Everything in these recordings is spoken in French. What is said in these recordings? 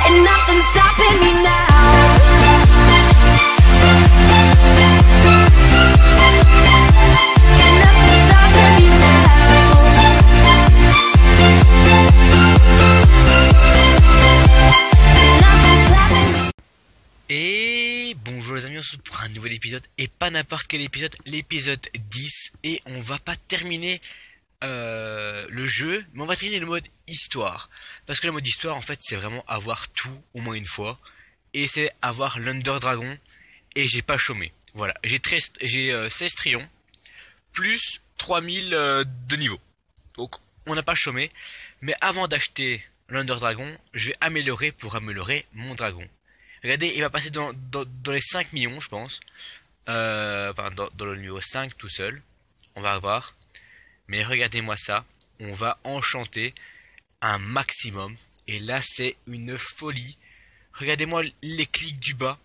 and nothing's stopping me now. And nothing's stopping me now. Nothing's stopping me. Et bonjour les amis, on se retrouve pour un nouvel épisode, et pas n'importe quel épisode, l'épisode 10, et on va pas terminer le jeu, mais on va terminer le mode histoire, parce que le mode histoire en fait c'est vraiment avoir tout au moins une fois, et c'est avoir l'Under Dragon, et j'ai pas chômé, voilà, j'ai 16 trions, plus 3000 de niveau, donc on n'a pas chômé, mais avant d'acheter l'Under Dragon, je vais améliorer pour améliorer mon dragon. Regardez, il va passer dans les 5 millions, je pense. Enfin, dans le niveau 5 tout seul. On va voir. Mais regardez-moi ça. On va enchanter un maximum. Et là, c'est une folie. Regardez-moi les clics du bas.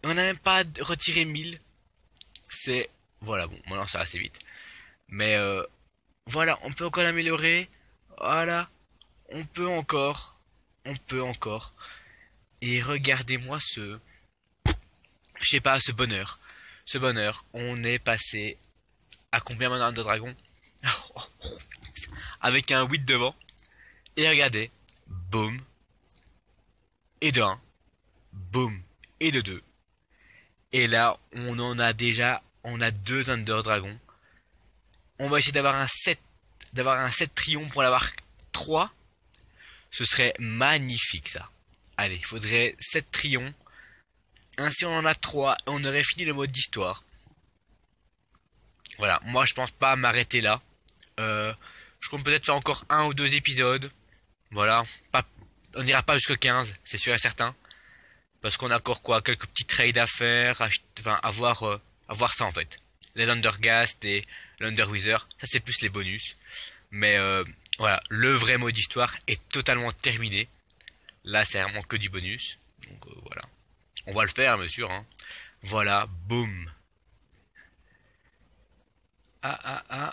On n'a même pas retiré 1000. C'est... Voilà, bon, maintenant ça va assez vite. Mais voilà, on peut encore l'améliorer. Voilà. On peut encore. On peut encore. Et regardez-moi ce... Je sais pas, ce bonheur. Ce bonheur. On est passé... À combien maintenant de dragon? Avec un 8 devant. Et regardez. Boum. Et de 1. Boum. Et de 2. Et là, on en a déjà... On a 2 Under Dragons. On va essayer d'avoir un 7... D'avoir un 7 triomphe pour l'avoir 3. Ce serait magnifique ça. Allez, il faudrait 7 trions. Ainsi on en a 3 et on aurait fini le mode d'histoire. Voilà, moi je pense pas m'arrêter là. Je compte peut-être faire encore un ou deux épisodes. Voilà, on n'ira pas jusqu'à 15, c'est sûr et certain. Parce qu'on a encore quoi, quelques petits trades à faire, enfin avoir ça en fait. Les Undergast et l'Underwither, ça c'est plus les bonus. Mais voilà, le vrai mode d'histoire est totalement terminé. Là, c'est vraiment que du bonus. Donc voilà. On va le faire, bien sûr. Hein. Voilà, boum.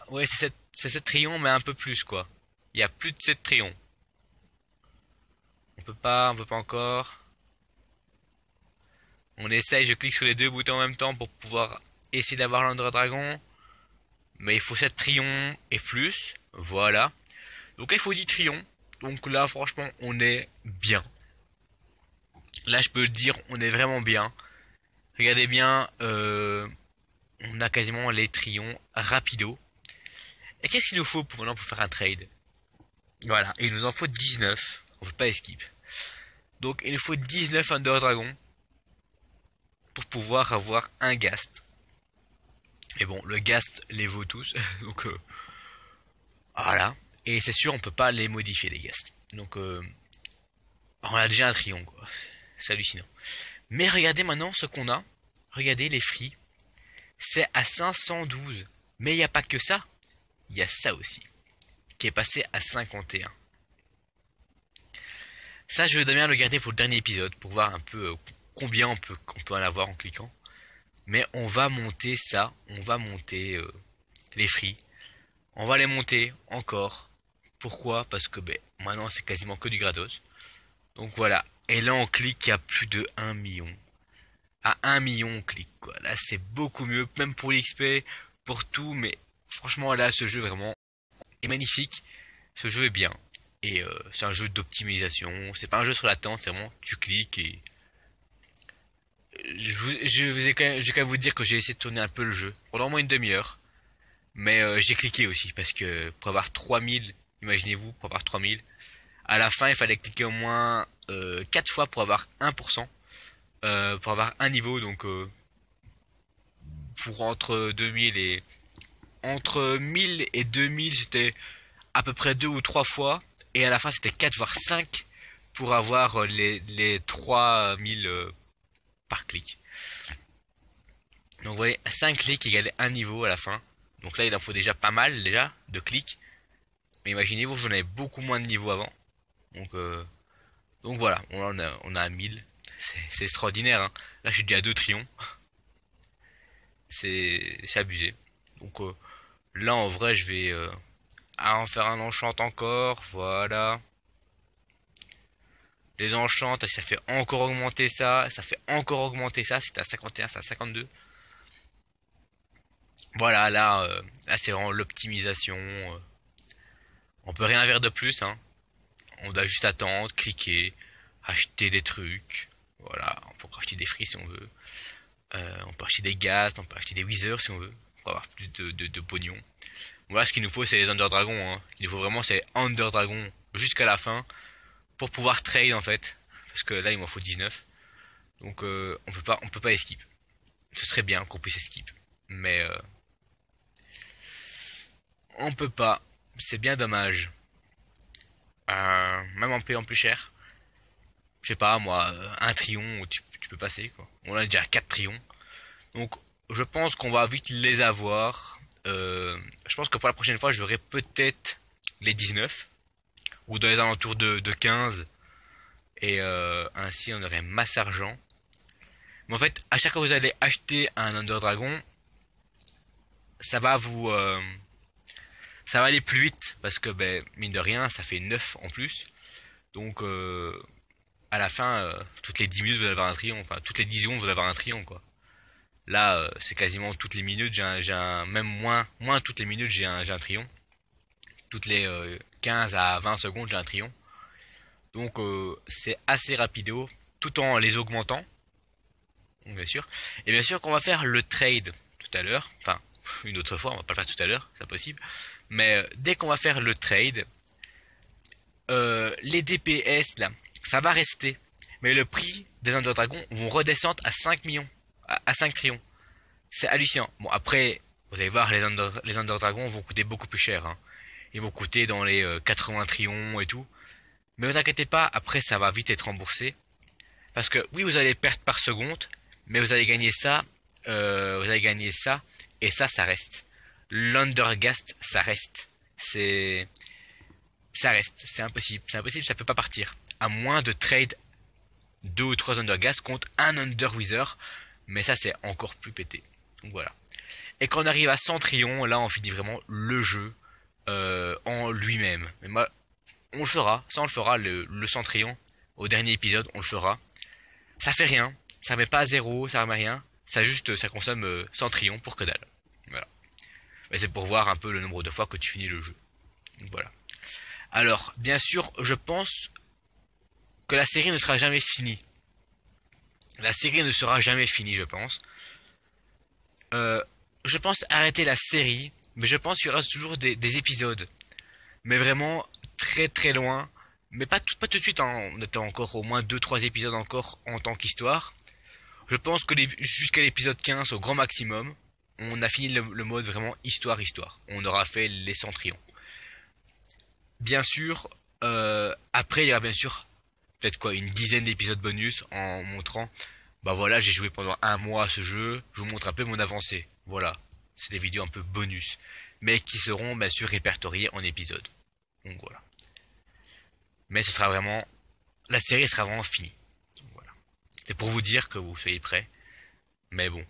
Ouais, c'est 7 trions, mais un peu plus, quoi. Il y a plus de 7 trions. On peut pas encore. On essaye, je clique sur les deux boutons en même temps pour pouvoir essayer d'avoir l'Under Dragon. Mais il faut 7 trions et plus. Voilà. Donc là, il faut 10 trions. Donc là, franchement, on est bien. Là, je peux le dire, on est vraiment bien. Regardez bien, on a quasiment les trions rapido. Et qu'est-ce qu'il nous faut pour maintenant pour faire un trade? Voilà, il nous en faut 19. On peut pas skip. Donc, il nous faut 19 Under Dragon pour pouvoir avoir un Ghast. Mais bon, le Ghast les vaut tous. Donc, voilà. Et c'est sûr, on peut pas les modifier, les Ghast. Donc, on a déjà un trion, quoi. C'est hallucinant. Mais regardez maintenant ce qu'on a. Regardez les free. C'est à 512. Mais il n'y a pas que ça. Il y a ça aussi. Qui est passé à 51. Ça, je vais bien le garder pour le dernier épisode. Pour voir un peu combien on peut en avoir en cliquant. Mais on va monter ça. On va monter les free. On va les monter encore. Pourquoi? Parce que maintenant c'est quasiment que du gratos. Donc voilà. Et là on clique à plus de 1 million. À 1 million on clique quoi. Là c'est beaucoup mieux. Même pour l'XP, pour tout. Mais franchement là ce jeu vraiment est magnifique. Ce jeu est bien. Et c'est un jeu d'optimisation. C'est pas un jeu sur l'attente. C'est vraiment tu cliques et... Je vais quand même vous dire que j'ai essayé de tourner un peu le jeu. Pendant au moins une demi-heure. Mais j'ai cliqué aussi. Parce que pour avoir 3000... Imaginez-vous, pour avoir 3000... À la fin, il fallait cliquer au moins 4 fois pour avoir 1%. Pour avoir un niveau, donc pour entre 2000 et... Entre 1000 et 2000, c'était à peu près 2 ou 3 fois. Et à la fin, c'était 4 voire 5 pour avoir les 3000 par clic. Donc vous voyez, 5 clics égale un niveau à la fin. Donc là, il en faut déjà pas mal déjà de clics. Mais imaginez-vous, j'en avais beaucoup moins de niveaux avant. Donc voilà, on a 1000. C'est extraordinaire. Hein. Là, je suis déjà à 2 trions. C'est abusé. Donc là, en vrai, je vais en faire un enchant encore. Voilà. Les enchantes, ça fait encore augmenter ça. Ça fait encore augmenter ça. C'était à 51, c'est à 52. Voilà, là c'est vraiment l'optimisation. On peut rien faire de plus, hein. On doit juste attendre, cliquer, acheter des trucs. Voilà, on peut acheter des fruits si on veut. On peut acheter des gaz, on peut acheter des withers si on veut. Pour avoir plus de pognon. Voilà, ce qu'il nous faut, c'est les Under Dragons, hein. Ce qu'il nous faut vraiment, c'est Under Dragon jusqu'à la fin. Pour pouvoir trade, en fait. Parce que là, il m'en faut 19. Donc, on peut pas escape. Ce serait bien qu'on puisse escape. Mais, on peut pas. C'est bien dommage. Même en payant plus cher. Je sais pas, moi, un trion, tu peux passer, quoi. On a déjà 4 trions. Donc, je pense qu'on va vite les avoir. Je pense que pour la prochaine fois, j'aurai peut-être les 19. Ou dans les alentours de 15. Et ainsi, on aurait masse argent. Mais en fait, à chaque fois que vous allez acheter un Under Dragon, ça va vous... ça va aller plus vite. Parce que, ben, mine de rien, ça fait 9 en plus. Donc, à la fin, toutes les 10 minutes, vous allez avoir un trion. Enfin, toutes les 10 secondes, vous allez avoir un trion, quoi. Là, c'est quasiment toutes les minutes, même moins toutes les minutes, j'ai un trion. Toutes les 15 à 20 secondes, j'ai un trion. Donc, c'est assez rapido, tout en les augmentant, bien sûr. Et bien sûr qu'on va faire le trade tout à l'heure. Enfin, une autre fois, on va pas le faire tout à l'heure, c'est impossible. Mais dès qu'on va faire le trade, les DPS, là, ça va rester. Mais le prix des Under Dragons vont redescendre à 5 millions. À 5 trions. C'est hallucinant. Bon, après, vous allez voir, les Under Dragons vont coûter beaucoup plus cher, hein. Ils vont coûter dans les 80 trions et tout. Mais ne vous inquiétez pas, après ça va vite être remboursé. Parce que oui, vous allez perdre par seconde, mais vous allez gagner ça, et ça reste. L'Undergast, ça reste. Ça reste, c'est impossible, ça peut pas partir. À moins de trade 2 ou 3 Undergast contre un Underwither, mais ça c'est encore plus pété. Donc voilà. Et quand on arrive à 100 trions, là on finit vraiment le jeu en lui-même. Mais moi, on le fera, ça on le fera, le 100 trions. Au dernier épisode, on le fera. Ça fait rien, ça met pas à zéro, ça remet rien. Ça consomme 100 trions pour que dalle. Voilà. Mais c'est pour voir un peu le nombre de fois que tu finis le jeu. Donc voilà. Alors, bien sûr, je pense que la série ne sera jamais finie. La série ne sera jamais finie, je pense. Je pense arrêter la série, mais je pense qu'il y aura toujours des épisodes. Mais vraiment très très loin. Mais pas tout de suite, hein. On attend encore au moins 2-3 épisodes encore en tant qu'histoire. Je pense que jusqu'à l'épisode 15 au grand maximum, on a fini le mode vraiment histoire. On aura fait les 100 trions. Bien sûr, après il y aura bien sûr peut-être quoi, une dizaine d'épisodes bonus en montrant, bah voilà, j'ai joué pendant un mois à ce jeu, je vous montre un peu mon avancée. Voilà, c'est des vidéos un peu bonus, mais qui seront bien sûr répertoriées en épisodes. Donc voilà. Mais ce sera vraiment, la série sera vraiment finie. Donc, voilà. C'est pour vous dire que vous soyez prêts. Mais bon,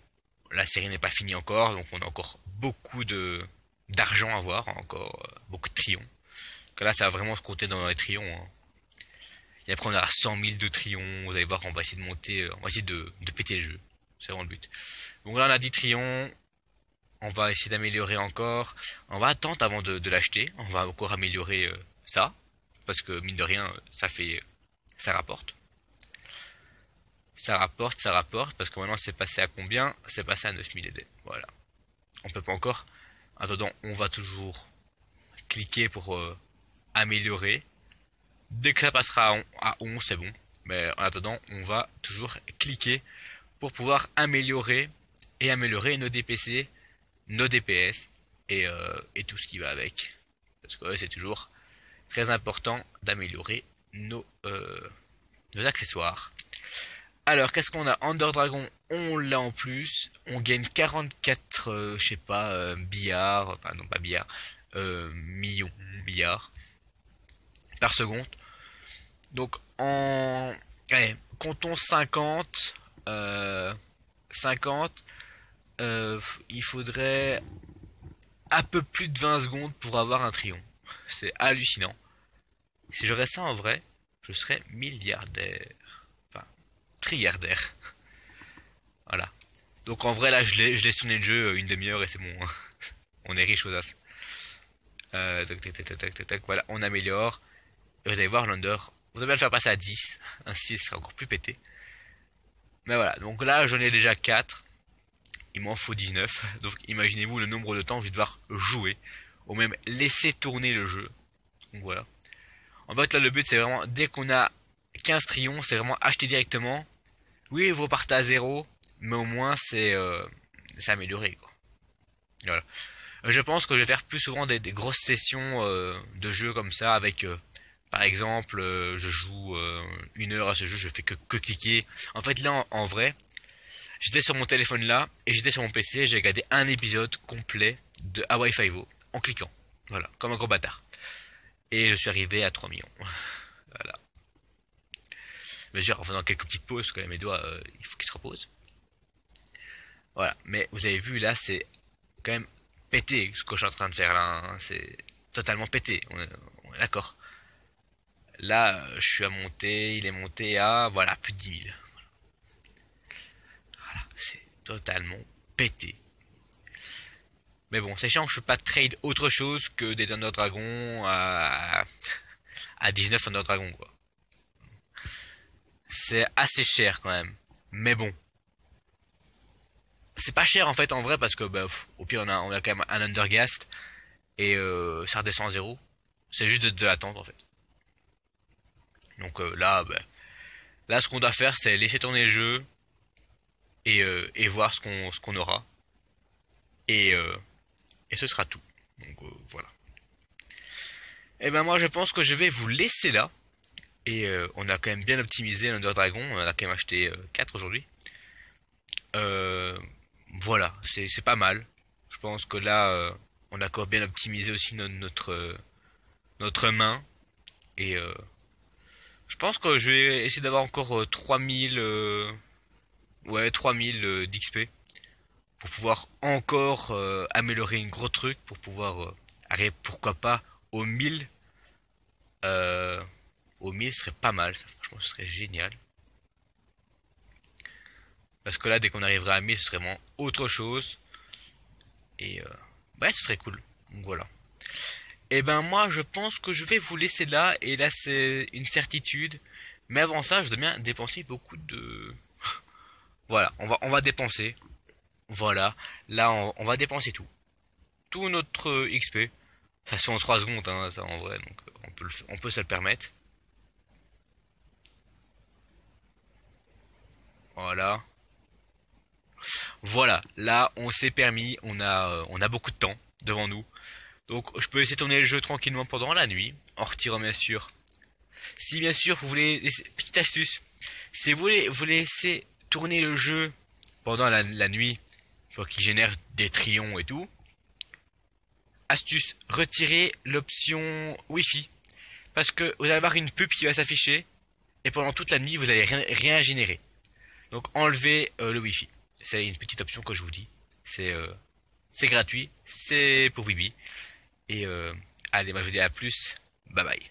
la série n'est pas finie encore, donc on a encore beaucoup d'argent à voir, encore beaucoup de trions. Que là, ça va vraiment se compter dans les trions, hein. Et après, on a 100 000 de trions. Vous allez voir, on va essayer de monter, on va essayer de péter le jeu. C'est vraiment le but. Donc là, on a 10 trions. On va essayer d'améliorer encore. On va attendre avant de l'acheter. On va encore améliorer ça. Parce que, mine de rien, ça rapporte. Ça rapporte. Parce que maintenant, c'est passé à combien? C'est passé à 9000 ED. Voilà. On peut pas encore. En attendant, on va toujours cliquer pour améliorer. Dès que ça passera à 11, c'est bon. Mais en attendant, on va toujours cliquer pour pouvoir améliorer nos DPC, nos DPS et tout ce qui va avec. Parce que c'est toujours très important d'améliorer nos accessoires. Alors, qu'est-ce qu'on a? Under Dragon, on l'a en plus. On gagne 44, je sais pas, billards, enfin non pas billards, millions billards par seconde. Donc allez, comptons 50, il faudrait un peu plus de 20 secondes pour avoir un trion. C'est hallucinant. Si j'aurais ça en vrai, je serais milliardaire. Enfin, trilliardaire. Voilà. Donc en vrai là je laisse tourner le jeu une demi-heure et c'est bon. Hein. On est riche aux as. Tac, tac, tac, tac, tac, tac, tac, voilà, on améliore. Et vous allez voir l'under. Vous allez le faire passer à 10. Ainsi il sera encore plus pété. Mais voilà, donc là j'en ai déjà 4. Il m'en faut 19. Donc imaginez-vous le nombre de temps que je vais devoir jouer. Ou même laisser tourner le jeu. Donc voilà. En fait là le but c'est vraiment, dès qu'on a 15 trillions, c'est vraiment acheter directement. Oui vous repartez à 0. Mais au moins c'est amélioré quoi. Voilà. Je pense que je vais faire plus souvent des grosses sessions de jeux comme ça avec par exemple je joue 1 heure à ce jeu, je fais que cliquer. En fait là en vrai j'étais sur mon téléphone là et j'étais sur mon PC, j'ai regardé un épisode complet de Hawaii Five-O en cliquant. Voilà, comme un gros bâtard. Et je suis arrivé à 3 millions. Voilà. Bien sûr en faisant quelques petites pauses quand même mes doigts il faut qu'ils se reposent. Voilà, mais vous avez vu là c'est quand même pété ce que je suis en train de faire là, hein. C'est totalement pété, on est d'accord. Là je suis à monter, il est monté à voilà plus de 10 000. Voilà, c'est totalement pété. Mais bon, c'est chiant, je peux pas trade autre chose que des Thunder Dragon à 19 Thunder Dragon quoi. C'est assez cher quand même, mais bon. C'est pas cher en fait en vrai parce que bah, au pire on a quand même un undergast et ça redescend à 0. C'est juste de l'attente en fait. Donc là bah, là ce qu'on doit faire c'est laisser tourner le jeu et voir ce qu'on aura et ce sera tout. Donc voilà. Et ben moi je pense que je vais vous laisser là et on a quand même bien optimisé l'Under Dragon, on a quand même acheté 4 aujourd'hui. Voilà, c'est pas mal. Je pense que là, on a encore bien optimisé aussi notre main. Et je pense que je vais essayer d'avoir encore 3000 ouais, 3000 d'XP. Pour pouvoir encore améliorer une gros truc. Pour pouvoir arriver, pourquoi pas, aux 1000. Aux 1000 ce serait pas mal, ça franchement ce serait génial. Parce que là, dès qu'on arriverait à 1000, ce serait vraiment autre chose. Et ouais, ce serait cool. Donc voilà. Et ben moi, je pense que je vais vous laisser là. Et là, c'est une certitude. Mais avant ça, je dois bien dépenser beaucoup de... Voilà, on va dépenser. Voilà. Là, on va dépenser tout. Tout notre XP. Ça se fait en 3 secondes, hein, ça en vrai. Donc on peut se le permettre. Voilà. Voilà, là on s'est permis, on a beaucoup de temps devant nous. Donc je peux laisser tourner le jeu tranquillement pendant la nuit, en retirant bien sûr. Si bien sûr vous voulez, petite astuce, si vous laissez tourner le jeu pendant la nuit, pour qu'il génère des trillions et tout, astuce, retirez l'option Wi-Fi. Parce que vous allez avoir une pub qui va s'afficher, et pendant toute la nuit vous allez rien générer. Donc enlevez le Wi-Fi. C'est une petite option que je vous dis. C'est gratuit, c'est pour Bibi. Et allez, moi je vous dis à plus. Bye bye.